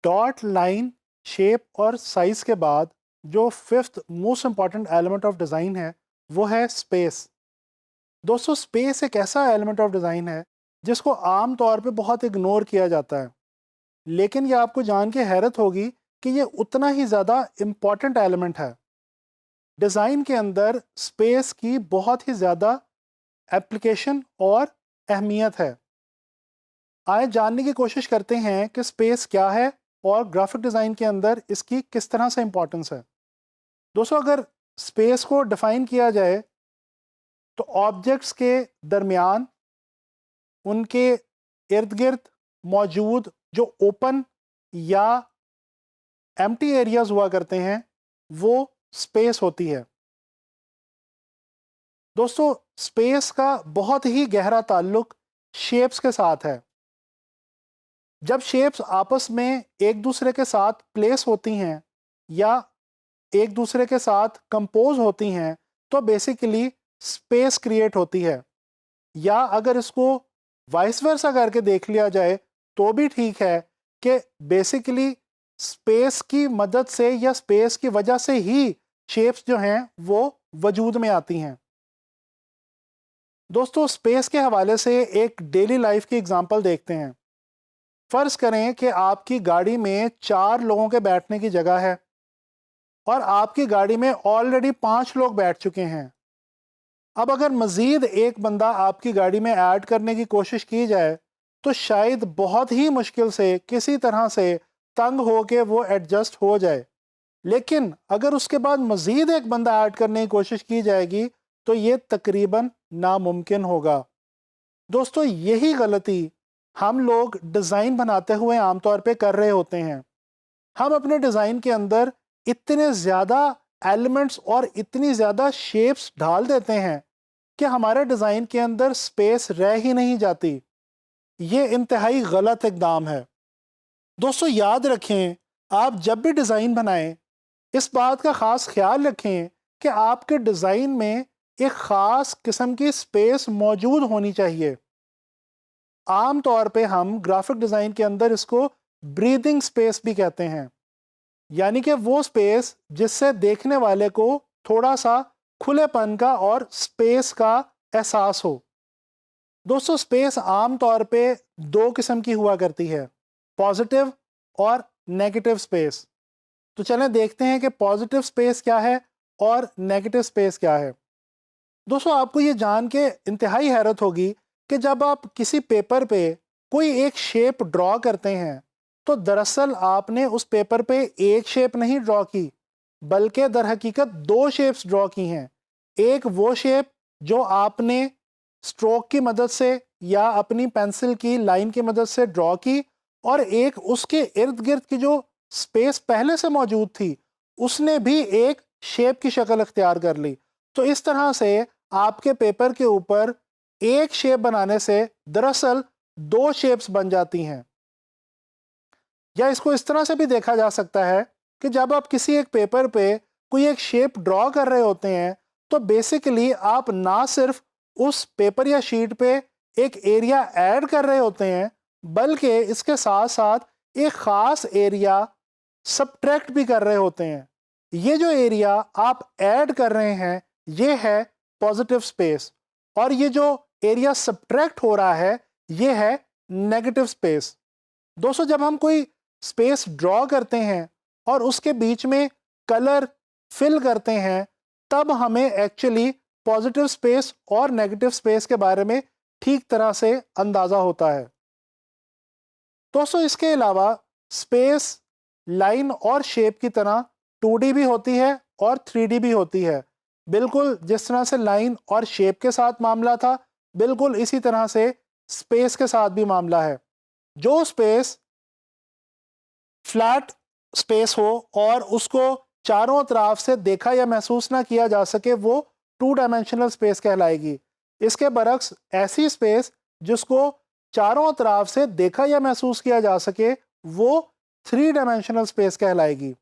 Dot, line, shape और size के बाद जो fifth most important element of design है वो है स्पेस। दोस्तों, स्पेस एक ऐसा एलिमेंट ऑफ डिज़ाइन है जिसको आम तौर पे बहुत इग्नोर किया जाता है, लेकिन ये आपको जान के हैरत होगी कि ये उतना ही ज़्यादा इम्पॉर्टेंट एलिमेंट है। डिज़ाइन के अंदर स्पेस की बहुत ही ज़्यादा एप्लीकेशन और अहमियत है। आइए जानने की कोशिश करते हैं कि स्पेस क्या है और ग्राफिक डिज़ाइन के अंदर इसकी किस तरह से इम्पोर्टेंस है। दोस्तों, अगर स्पेस को डिफ़ाइन किया जाए तो ऑब्जेक्ट्स के दरमियान, उनके इर्द गिर्द मौजूद जो ओपन या एम्प्टी एरियाज हुआ करते हैं वो स्पेस होती है। दोस्तों, स्पेस का बहुत ही गहरा ताल्लुक शेप्स के साथ है। जब शेप्स आपस में एक दूसरे के साथ प्लेस होती हैं या एक दूसरे के साथ कंपोज होती हैं तो बेसिकली स्पेस क्रिएट होती है। या अगर इसको वाइस वर्सा करके देख लिया जाए तो भी ठीक है कि बेसिकली स्पेस की मदद से या स्पेस की वजह से ही शेप्स जो हैं वो वजूद में आती हैं। दोस्तों, स्पेस के हवाले से एक डेली लाइफ की एग्जांपल देखते हैं। फ़र्ज़ करें कि आपकी गाड़ी में 4 लोगों के बैठने की जगह है और आपकी गाड़ी में ऑलरेडी 5 लोग बैठ चुके हैं। अब अगर मज़ीद एक बंदा आपकी गाड़ी में ऐड करने की कोशिश की जाए तो शायद बहुत ही मुश्किल से किसी तरह से तंग हो के वो एडजस्ट हो जाए। लेकिन अगर उसके बाद मज़ीद एक बंदा ऐड करने की कोशिश की जाएगी तो ये तकरीबन नामुमकिन होगा। दोस्तों, यही गलती हम लोग डिज़ाइन बनाते हुए आमतौर पे कर रहे होते हैं। हम अपने डिज़ाइन के अंदर इतने ज़्यादा एलिमेंट्स और इतनी ज़्यादा शेप्स डाल देते हैं कि हमारे डिज़ाइन के अंदर स्पेस रह ही नहीं जाती। ये इंतहाई गलत इक़दाम है। दोस्तों, याद रखें, आप जब भी डिज़ाइन बनाएं इस बात का ख़ास ख्याल रखें कि आपके डिज़ाइन में एक ख़ास किस्म की स्पेस मौजूद होनी चाहिए। आम तौर पे हम ग्राफिक डिज़ाइन के अंदर इसको ब्रीदिंग स्पेस भी कहते हैं, यानी कि वो स्पेस जिससे देखने वाले को थोड़ा सा खुलेपन का और स्पेस का एहसास हो। दोस्तों, स्पेस आम तौर पे 2 किस्म की हुआ करती है, पॉजिटिव और नेगेटिव स्पेस। तो चलें देखते हैं कि पॉजिटिव स्पेस क्या है और नेगेटिव स्पेस क्या है। दोस्तों, आपको ये जान के इंतहाई हैरत होगी कि जब आप किसी पेपर पे कोई एक शेप ड्रॉ करते हैं तो दरअसल आपने उस पेपर पे एक शेप नहीं ड्रॉ की, बल्कि दर हकीकत 2 शेप्स ड्रॉ की हैं। एक वो शेप जो आपने स्ट्रोक की मदद से या अपनी पेंसिल की लाइन की मदद से ड्रॉ की, और एक उसके इर्द गिर्द की जो स्पेस पहले से मौजूद थी उसने भी एक शेप की शक्ल इख्तियार कर ली। तो इस तरह से आपके पेपर के ऊपर एक शेप बनाने से दरअसल 2 शेप्स बन जाती हैं। या इसको इस तरह से भी देखा जा सकता है कि जब आप किसी एक पेपर पे कोई एक शेप ड्रॉ कर रहे होते हैं तो बेसिकली आप ना सिर्फ उस पेपर या शीट पे एक एरिया ऐड कर रहे होते हैं, बल्कि इसके साथ साथ एक ख़ास एरिया सबट्रैक्ट भी कर रहे होते हैं। ये जो एरिया आप ऐड कर रहे हैं ये है पॉजिटिव स्पेस, और ये जो एरिया सबट्रैक्ट हो रहा है ये है नेगेटिव स्पेस। दोस्तों, जब हम कोई स्पेस ड्रॉ करते हैं और उसके बीच में कलर फिल करते हैं तब हमें एक्चुअली पॉजिटिव स्पेस और नेगेटिव स्पेस के बारे में ठीक तरह से अंदाज़ा होता है। दोस्तों, इसके अलावा स्पेस लाइन और शेप की तरह 2D भी होती है और 3D भी होती है। बिल्कुल जिस तरह से लाइन और शेप के साथ मामला था, बिल्कुल इसी तरह से स्पेस के साथ भी मामला है। जो स्पेस फ्लैट स्पेस हो और उसको चारों तरफ से देखा या महसूस ना किया जा सके वो 2 डायमेंशनल स्पेस कहलाएगी। इसके बरक्स ऐसी स्पेस जिसको चारों तरफ से देखा या महसूस किया जा सके वो 3 डायमेंशनल स्पेस कहलाएगी।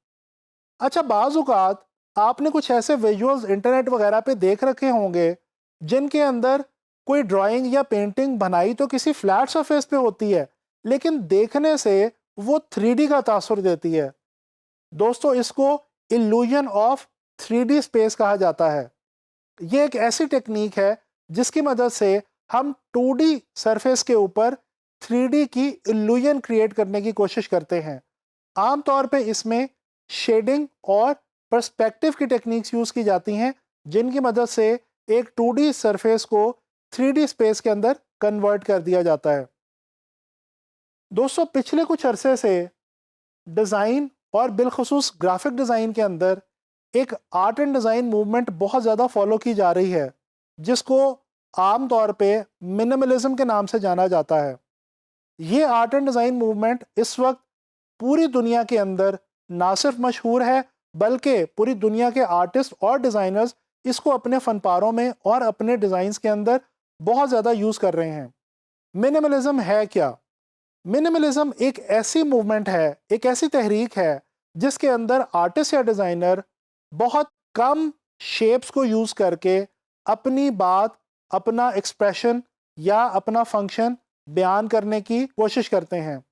अच्छा, बाज़ औक़ात आपने कुछ ऐसे विजुअल्स इंटरनेट वगैरह पे देख रखे होंगे जिनके अंदर कोई ड्राइंग या पेंटिंग बनाई तो किसी फ्लैट सरफेस पे होती है, लेकिन देखने से वो 3D का तासुर देती है। दोस्तों, इसको इल्यूजन ऑफ 3D स्पेस कहा जाता है। ये एक ऐसी टेक्निक है जिसकी मदद से हम 2D सरफेस के ऊपर 3D की इल्यूजन क्रिएट करने की कोशिश करते हैं। आमतौर पे इसमें शेडिंग और पर्सपेक्टिव की टेक्निक्स यूज़ की जाती हैं, जिनकी मदद से एक 2D सरफेस को 3D स्पेस के अंदर कन्वर्ट कर दिया जाता है। दोस्तों, पिछले कुछ अरसे से डिज़ाइन और बिलखुसूस ग्राफिक डिज़ाइन के अंदर एक आर्ट एंड डिज़ाइन मूवमेंट बहुत ज़्यादा फॉलो की जा रही है, जिसको आम तौर पे मिनिमलिज्म के नाम से जाना जाता है। ये आर्ट एंड डिज़ाइन मूवमेंट इस वक्त पूरी दुनिया के अंदर ना सिर्फ मशहूर है, बल्कि पूरी दुनिया के आर्टिस्ट और डिज़ाइनर्स इसको अपने फनपारों में और अपने डिज़ाइंस के अंदर बहुत ज़्यादा यूज़ कर रहे हैं। मिनिमलिज्म है क्या? मिनिमलिज्म एक ऐसी मूवमेंट है, एक ऐसी तहरीक है जिसके अंदर आर्टिस्ट या डिज़ाइनर बहुत कम शेप्स को यूज़ करके अपनी बात, अपना एक्सप्रेशन या अपना फंक्शन बयान करने की कोशिश करते हैं।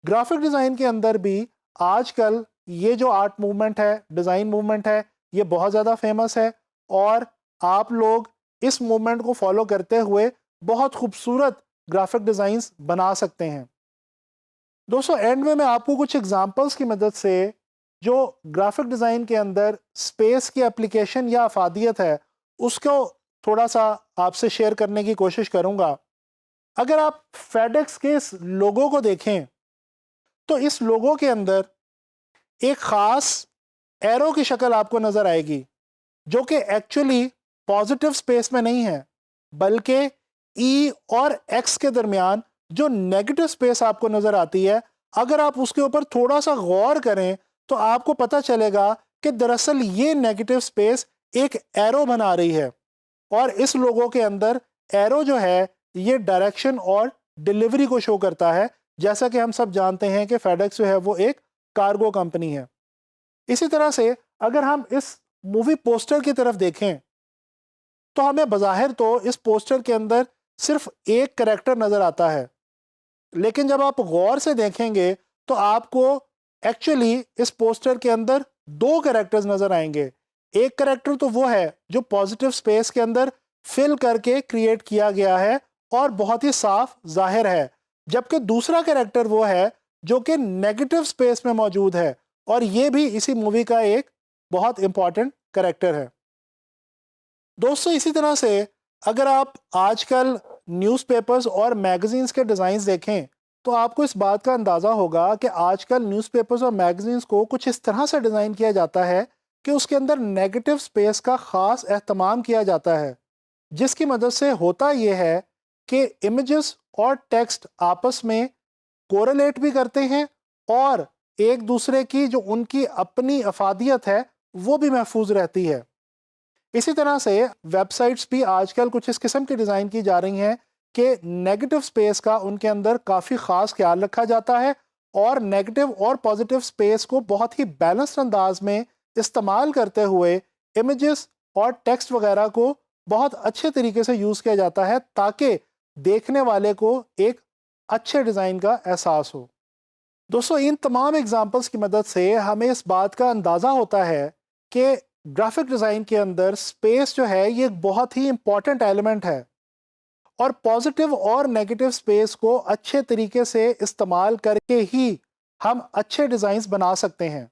ग्राफिक डिज़ाइन के अंदर भी आजकल ये जो आर्ट मूवमेंट है, डिज़ाइन मूवमेंट है, ये बहुत ज़्यादा फेमस है और आप लोग इस मूवमेंट को फॉलो करते हुए बहुत खूबसूरत ग्राफिक डिज़ाइंस बना सकते हैं। दोस्तों, एंड में मैं आपको कुछ एग्जांपल्स की मदद से जो ग्राफिक डिज़ाइन के अंदर स्पेस की एप्लीकेशन या अफादियत है, उसको थोड़ा सा आपसे शेयर करने की कोशिश करूंगा। अगर आप फेडेक्स के इस लोगो को देखें, तो इस लोगो के अंदर एक ख़ास एरो की शक्ल आपको नज़र आएगी, जो कि एक्चुअली पॉजिटिव स्पेस में नहीं है, बल्कि ई और एक्स के दरमियान जो नेगेटिव स्पेस आपको नज़र आती है, अगर आप उसके ऊपर थोड़ा सा गौर करें तो आपको पता चलेगा कि दरअसल ये नेगेटिव स्पेस एक एरो बना रही है। और इस लोगो के अंदर एरो जो है ये डायरेक्शन और डिलीवरी को शो करता है, जैसा कि हम सब जानते हैं कि फेडेक्स जो है वो एक कार्गो कंपनी है। इसी तरह से अगर हम इस मूवी पोस्टर की तरफ देखें, तो हमें बज़ाहिर तो इस पोस्टर के अंदर सिर्फ एक कैरेक्टर नज़र आता है, लेकिन जब आप गौर से देखेंगे तो आपको एक्चुअली इस पोस्टर के अंदर दो कैरेक्टर्स नज़र आएंगे। एक कैरेक्टर तो वो है जो पॉजिटिव स्पेस के अंदर फिल करके क्रिएट किया गया है और बहुत ही साफ जाहिर है, जबकि दूसरा कैरेक्टर वो है जो कि नेगेटिव स्पेस में मौजूद है और ये भी इसी मूवी का एक बहुत इंपॉर्टेंट कैरेक्टर है। दोस्तों, इसी तरह से अगर आप आजकल न्यूज़पेपर्स और मैगज़ीन्स के डिज़ाइंस देखें, तो आपको इस बात का अंदाज़ा होगा कि आजकल न्यूज़पेपर्स और मैगज़ीन्स को कुछ इस तरह से डिज़ाइन किया जाता है कि उसके अंदर नेगेटिव स्पेस का ख़ास एहतमाम किया जाता है, जिसकी मदद से होता ये है कि इमेजेस और टेक्स्ट आपस में कोरिलेट भी करते हैं और एक दूसरे की जो उनकी अपनी अफादियत है वो भी महफूज रहती है। इसी तरह से वेबसाइट्स भी आजकल कुछ इस किस्म की डिज़ाइन की जा रही हैं कि नेगेटिव स्पेस का उनके अंदर काफ़ी ख़ास ख्याल रखा जाता है और नेगेटिव और पॉजिटिव स्पेस को बहुत ही बैलेंस्ड अंदाज में इस्तेमाल करते हुए इमेजेस और टेक्स्ट वगैरह को बहुत अच्छे तरीके से यूज़ किया जाता है, ताकि देखने वाले को एक अच्छे डिज़ाइन का एहसास हो। दोस्तों, इन तमाम एग्जाम्पल्स की मदद से हमें इस बात का अंदाज़ा होता है कि ग्राफिक डिज़ाइन के अंदर स्पेस जो है ये एक बहुत ही इंपॉर्टेंट एलिमेंट है और पॉजिटिव और नेगेटिव स्पेस को अच्छे तरीके से इस्तेमाल करके ही हम अच्छे डिज़ाइंस बना सकते हैं।